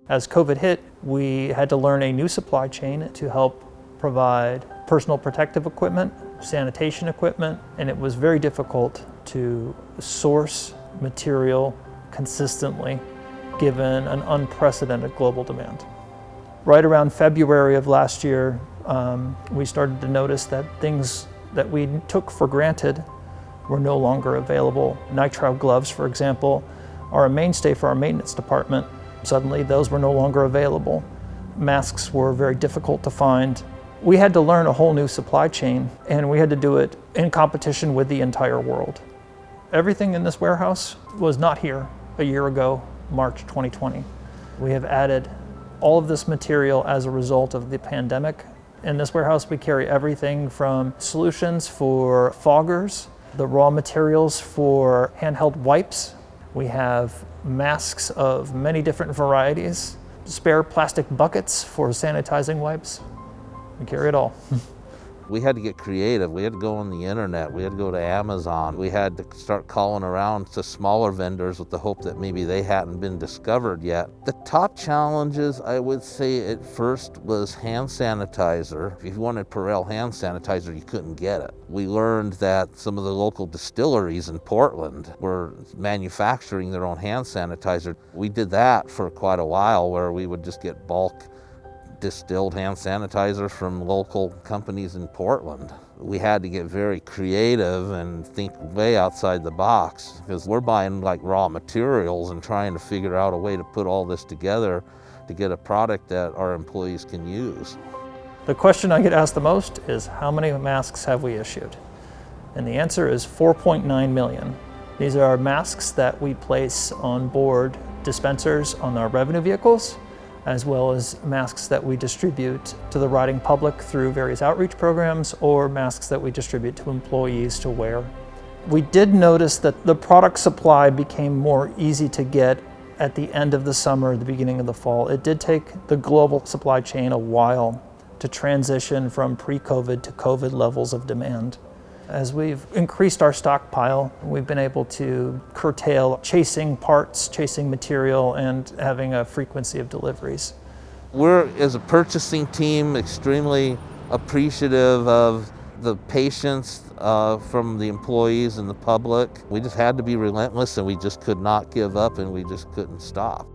As COVID hit, we had to learn a new supply chain to help provide personal protective equipment, sanitation equipment, and it was very difficult to source material consistently given an unprecedented global demand. Right around February of last year, we started to notice that things that we took for granted were no longer available. Nitrile gloves, for example, are a mainstay for our maintenance department. Suddenly those were no longer available. Masks were very difficult to find. We had to learn a whole new supply chain, and we had to do it in competition with the entire world. Everything in this warehouse was not here a year ago, March 2020. We have added all of this material as a result of the pandemic. In this warehouse, we carry everything from solutions for foggers, the raw materials for handheld wipes. We have masks of many different varieties, spare plastic buckets for sanitizing wipes. We carry it all. We had to get creative. We had to go on the internet. We had to go to Amazon. We had to start calling around to smaller vendors with the hope that maybe they hadn't been discovered yet. The top challenges, I would say at first, was hand sanitizer. If you wanted Perel hand sanitizer, you couldn't get it. We learned that some of the local distilleries in Portland were manufacturing their own hand sanitizer. We did that for quite a while, where we would just get bulk distilled hand sanitizer from local companies in Portland. We had to get very creative and think way outside the box, because we're buying like raw materials and trying to figure out a way to put all this together to get a product that our employees can use. The question I get asked the most is, how many masks have we issued? And the answer is 4.9 million. These are masks that we place on board dispensers on our revenue vehicles, as well as masks that we distribute to the riding public through various outreach programs, or masks that we distribute to employees to wear. We did notice that the product supply became more easy to get at the end of the summer, the beginning of the fall. It did take the global supply chain a while to transition from pre-COVID to COVID levels of demand. As we've increased our stockpile, we've been able to curtail chasing parts, chasing material, and having a frequency of deliveries. We're, as a purchasing team, extremely appreciative of the patience from the employees and the public. We just had to be relentless, and we just could not give up, and we just couldn't stop.